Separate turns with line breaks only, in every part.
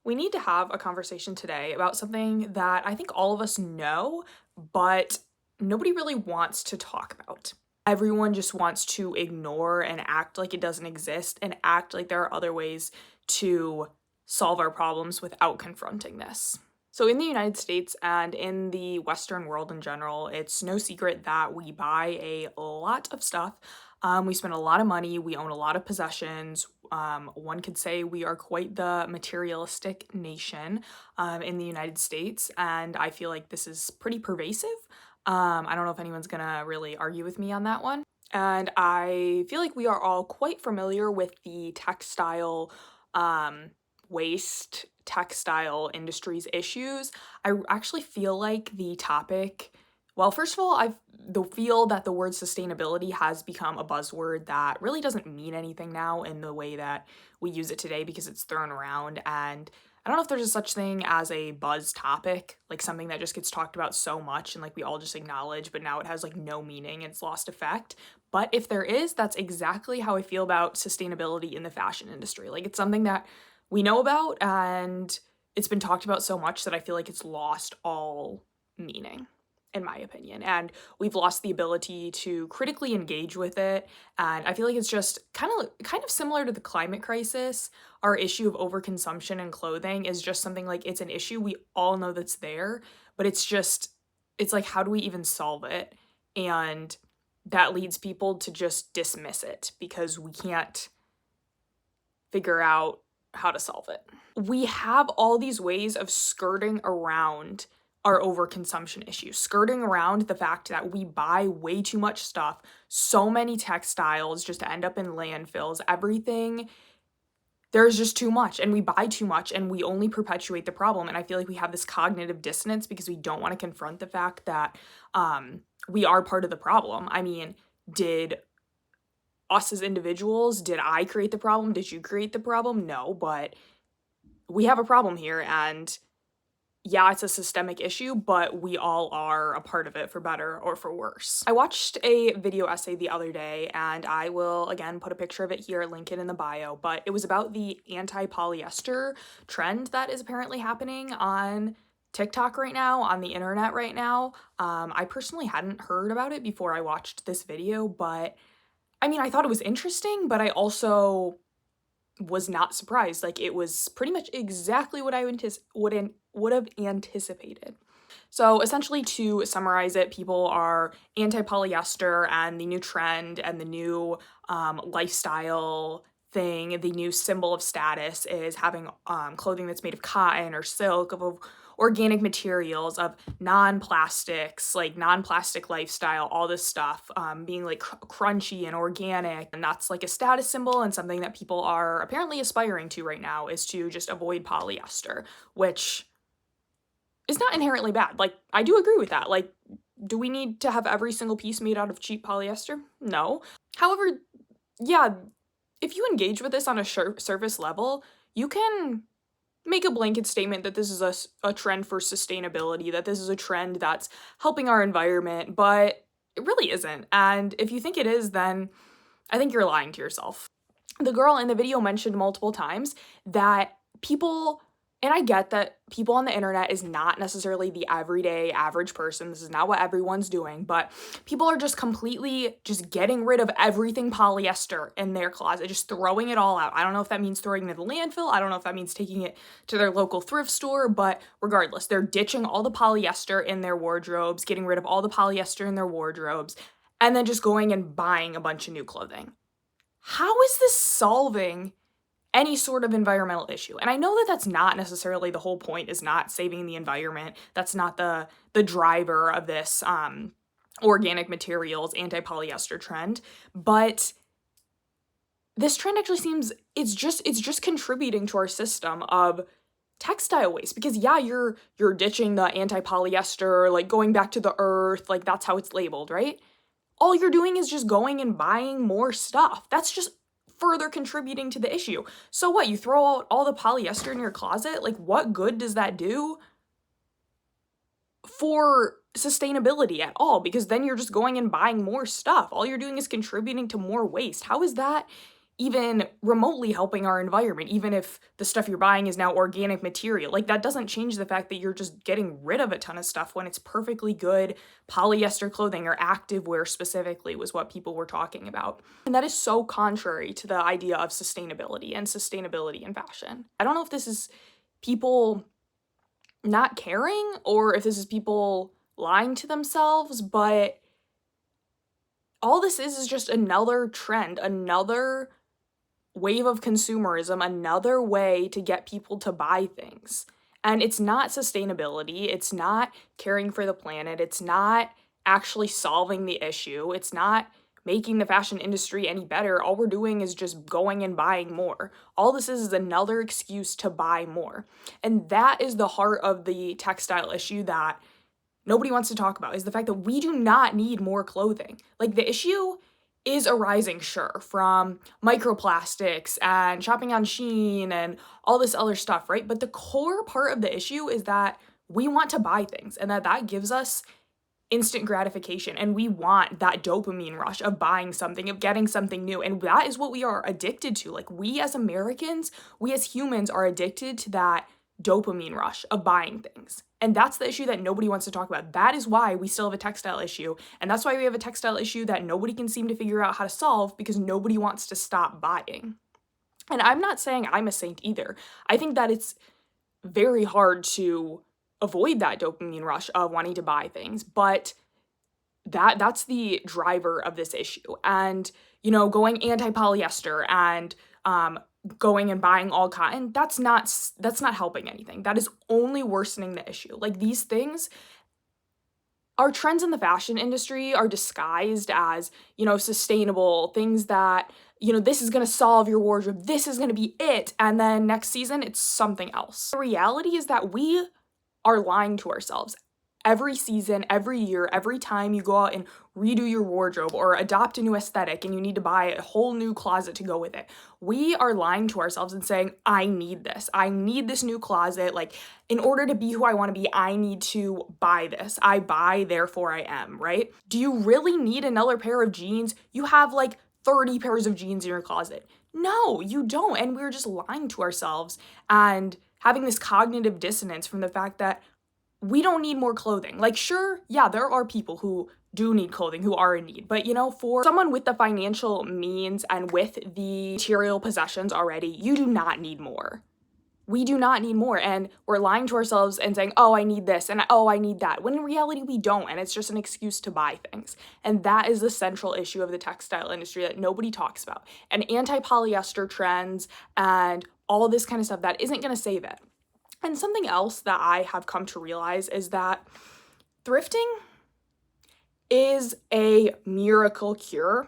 We need to have a conversation today about something that I think all of us know, but nobody really wants to talk about. Everyone just wants to ignore and act like it doesn't exist and act like there are other ways to solve our problems without confronting this. So, in the United States and in the Western world in general, it's no secret that we buy a lot of stuff. We spend a lot of money, we own a lot of possessions. One could say we are quite the materialistic nation in the United States, and I feel like this is pretty pervasive. I don't know if anyone's gonna really argue with me on that one. And I feel like we are all quite familiar with the textile um, waste, textile industry's issues. I actually feel like the topic, well, first of all, feel that the word sustainability has become a buzzword that really doesn't mean anything now in the way that we use it today because it's thrown around. And I don't know if there's a such thing as a buzz topic, like something that just gets talked about so much and like we all just acknowledge, but now it has like no meaning, it's lost effect. But if there is, that's exactly how I feel about sustainability in the fashion industry. Like it's something that we know about and it's been talked about so much that I feel like it's lost all meaning, in my opinion. And we've lost the ability to critically engage with it. And I feel like it's just kind of similar to the climate crisis. Our issue of overconsumption in clothing is just something like it's an issue we all know that's there, but it's like how do we even solve it? And that leads people to just dismiss it because we can't figure out how to solve it. We have all these ways of skirting around our overconsumption issue, skirting around the fact that we buy way too much stuff, so many textiles just to end up in landfills, everything. There's just too much, and we buy too much, and we only perpetuate the problem. And I feel like we have this cognitive dissonance because we don't want to confront the fact that we are part of the problem. I mean, did us as individuals, did I create the problem? Did you create the problem? No, but we have a problem here, and yeah, it's a systemic issue, but we all are a part of it for better or for worse. I watched a video essay the other day, and I will again put a picture of it here, link it in the bio, but it was about the anti-polyester trend that is apparently happening on TikTok right now, on the internet right now. I personally hadn't heard about it before I watched this video, but I mean, I thought it was interesting, but I also was not surprised. Like it was pretty much exactly what I would have anticipated. So essentially, to summarize it, people are anti-polyester, and the new trend and the new lifestyle thing, the new symbol of status is having clothing that's made of cotton or silk, of organic materials, of non-plastics, like non-plastic lifestyle, all this stuff, being like crunchy and organic. And that's like a status symbol, and something that people are apparently aspiring to right now is to just avoid polyester, which is not inherently bad. Like, I do agree with that. Like, do we need to have every single piece made out of cheap polyester? No. However, yeah, if you engage with this on a surface level, you can make a blanket statement that this is a trend for sustainability, that this is a trend that's helping our environment, but it really isn't. And if you think it is, then I think you're lying to yourself. The girl in the video mentioned multiple times that people, and I get that people on the internet is not necessarily the everyday average person. This is not what everyone's doing, but people are just completely just getting rid of everything polyester in their closet, just throwing it all out. I don't know if that means throwing it in the landfill. I don't know if that means taking it to their local thrift store, but regardless, they're ditching all the polyester in their wardrobes, getting rid of all the polyester in their wardrobes, and then just going and buying a bunch of new clothing. How is this solving any sort of environmental issue? And I know that that's not necessarily the whole point, is not saving the environment. That's not the driver of this organic materials anti-polyester trend, but this trend actually seems it's just contributing to our system of textile waste, because yeah, you're ditching the anti-polyester, like going back to the earth, like that's how it's labeled, right? All you're doing is just going and buying more stuff. That's just further contributing to the issue. So what, you throw out all the polyester in your closet? Like, what good does that do for sustainability at all? Because then you're just going and buying more stuff. All you're doing is contributing to more waste. How is that even remotely helping our environment, even if the stuff you're buying is now organic material. Like, that doesn't change the fact that you're just getting rid of a ton of stuff when it's perfectly good polyester clothing, or activewear specifically was what people were talking about. And that is so contrary to the idea of sustainability in fashion. I don't know if this is people not caring or if this is people lying to themselves, but all this is just another trend, another wave of consumerism, another way to get people to buy things. And it's not sustainability, it's not caring for the planet, it's not actually solving the issue, it's not making the fashion industry any better. All we're doing is just going and buying more. All this is another excuse to buy more. And that is the heart of the textile issue that nobody wants to talk about, is the fact that we do not need more clothing. Like, the issue is arising, sure, from microplastics and shopping on Shein and all this other stuff, right? But the core part of the issue is that we want to buy things, and that gives us instant gratification, and we want that dopamine rush of buying something, of getting something new, and that is what we are addicted to. Like, we as Americans, we as humans are addicted to that dopamine rush of buying things. And that's the issue that nobody wants to talk about. That is why we still have a textile issue. And that's why we have a textile issue that nobody can seem to figure out how to solve, because nobody wants to stop buying. And I'm not saying I'm a saint either. I think that it's very hard to avoid that dopamine rush of wanting to buy things, but that's the driver of this issue. And, going anti-polyester and going and buying all cotton, that's not helping anything. That is only worsening the issue. Like, these things, our trends in the fashion industry are disguised as, sustainable things that, this is going to solve your wardrobe, this is going to be it, and then next season it's something else. The reality is that we are lying to ourselves. Every season, every year, every time you go out and redo your wardrobe or adopt a new aesthetic and you need to buy a whole new closet to go with it, we are lying to ourselves and saying, I need this new closet. Like, in order to be who I want to be, I need to buy this. I buy, therefore I am, right? Do you really need another pair of jeans? You have like 30 pairs of jeans in your closet. No, you don't. And we're just lying to ourselves and having this cognitive dissonance from the fact that we don't need more clothing. Like, sure, yeah, there are people who do need clothing, who are in need. But, for someone with the financial means and with the material possessions already, you do not need more. We do not need more. And we're lying to ourselves and saying, oh, I need this and oh, I need that. When in reality, we don't. And it's just an excuse to buy things. And that is the central issue of the textile industry that nobody talks about. And anti-polyester trends and all this kind of stuff, that isn't going to save it. And something else that I have come to realize is that thrifting is a miracle cure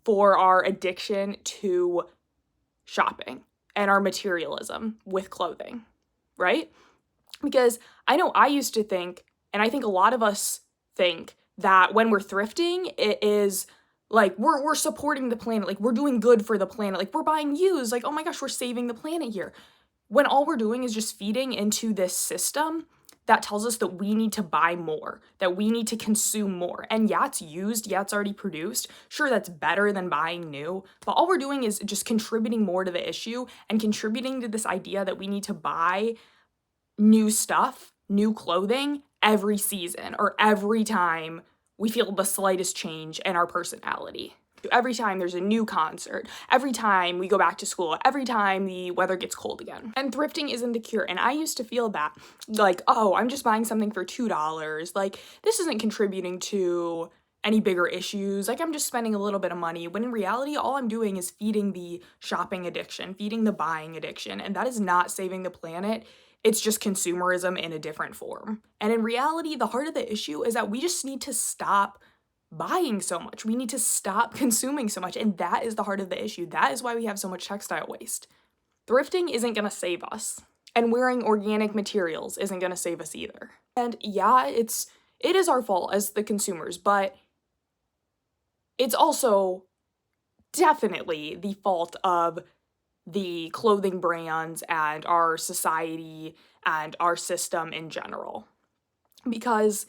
for our addiction to shopping and our materialism with clothing, right? Because I know I used to think, and I think a lot of us think, that when we're thrifting, it is like we're supporting the planet, like we're doing good for the planet, like we're buying used, like, oh my gosh, we're saving the planet here. When all we're doing is just feeding into this system that tells us that we need to buy more, that we need to consume more. And yeah, it's used, yeah, it's already produced. Sure, that's better than buying new, but all we're doing is just contributing more to the issue and contributing to this idea that we need to buy new stuff, new clothing every season or every time we feel the slightest change in our personality. Every time there's a new concert, every time we go back to school, every time the weather gets cold again. And thrifting isn't the cure. And I used to feel that, like, oh, I'm just buying something for $2. Like, this isn't contributing to any bigger issues. Like, I'm just spending a little bit of money. When in reality, all I'm doing is feeding the shopping addiction, feeding the buying addiction. And that is not saving the planet. It's just consumerism in a different form. And in reality, the heart of the issue is that we just need to stop buying so much. We need to stop consuming so much. And that is the heart of the issue. That is why we have so much textile waste. Thrifting isn't going to save us. And wearing organic materials isn't going to save us either. And yeah, it is our fault as the consumers, but it's also definitely the fault of the clothing brands and our society and our system in general. Because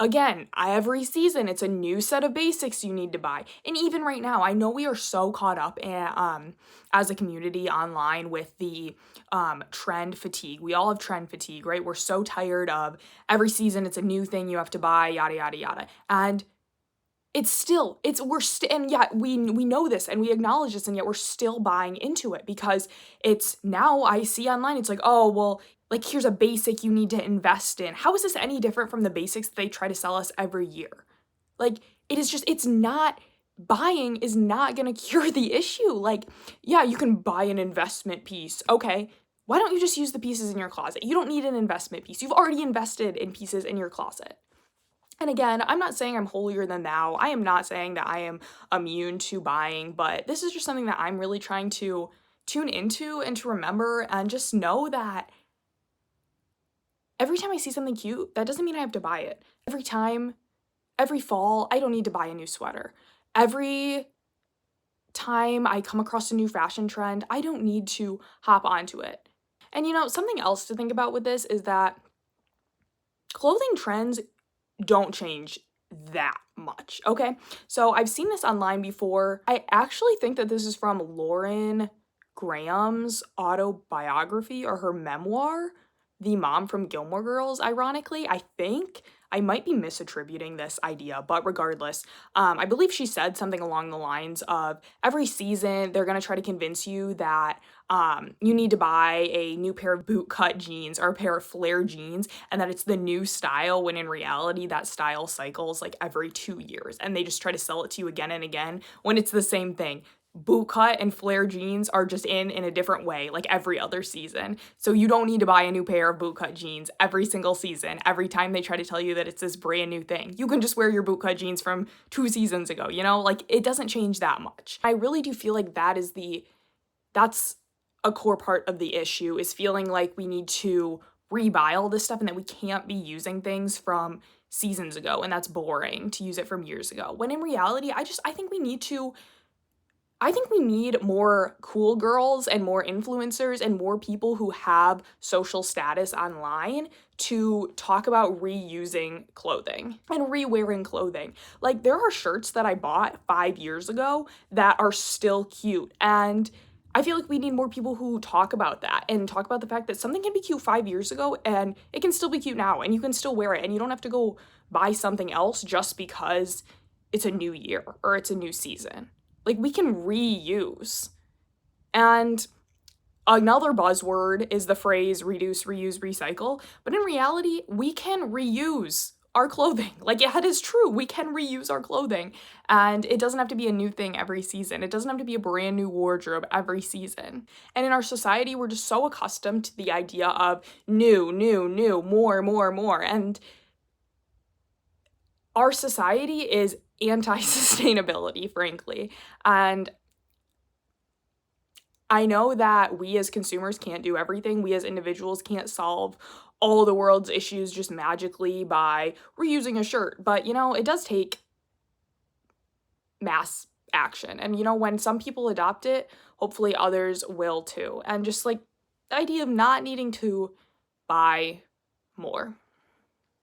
Again, every season, it's a new set of basics you need to buy. And even right now, I know we are so caught up in, as a community online with the trend fatigue. We all have trend fatigue, right? We're so tired of every season, it's a new thing you have to buy, yada, yada, yada. And and yet we know this and we acknowledge this, and yet we're still buying into it because it's now I see online, it's like, oh, well, like, here's a basic you need to invest in. How is this any different from the basics that they try to sell us every year? Like, it's not, buying is not gonna cure the issue. Like, yeah, you can buy an investment piece. Okay, why don't you just use the pieces in your closet? You don't need an investment piece. You've already invested in pieces in your closet. And again, I'm not saying I'm holier than thou. I am not saying that I am immune to buying, but this is just something that I'm really trying to tune into and to remember, and just know that every time I see something cute, that doesn't mean I have to buy it. Every fall, I don't need to buy a new sweater. Every time I come across a new fashion trend, I don't need to hop onto it. And something else to think about with this is that clothing trends don't change that much, okay? So I've seen this online before. I actually think that this is from Lauren Graham's autobiography, or her memoir, The Mom from Gilmore Girls, ironically. I think I might be misattributing this idea, but regardless, I believe she said something along the lines of every season they're gonna try to convince you that you need to buy a new pair of bootcut jeans or a pair of flare jeans, and that it's the new style, when in reality that style cycles like every 2 years, and they just try to sell it to you again and again when it's the same thing. Bootcut and flare jeans are just in a different way, like every other season. So you don't need to buy a new pair of bootcut jeans every single season, every time they try to tell you that it's this brand new thing. You can just wear your bootcut jeans from 2 seasons ago, like, it doesn't change that much. I really do feel like that's a core part of the issue, is feeling like we need to rebuy all this stuff and that we can't be using things from seasons ago, and that's boring to use it from years ago. When in reality, I think we need more cool girls and more influencers and more people who have social status online to talk about reusing clothing and re-wearing clothing. Like, there are shirts that I bought 5 years ago that are still cute, and I feel like we need more people who talk about that and talk about the fact that something can be cute 5 years ago and it can still be cute now, and you can still wear it, and you don't have to go buy something else just because it's a new year or it's a new season. Like, we can reuse. And another buzzword is the phrase reduce, reuse, recycle. But in reality, we can reuse our clothing. Like, yeah, it is true. We can reuse our clothing. And it doesn't have to be a new thing every season. It doesn't have to be a brand new wardrobe every season. And in our society, we're just so accustomed to the idea of new, more. And our society is anti-sustainability, frankly. And I know that we as consumers can't do everything. We as individuals can't solve all the world's issues just magically by reusing a shirt. But, it does take mass action. And, when some people adopt it, hopefully others will too. And just like the idea of not needing to buy more.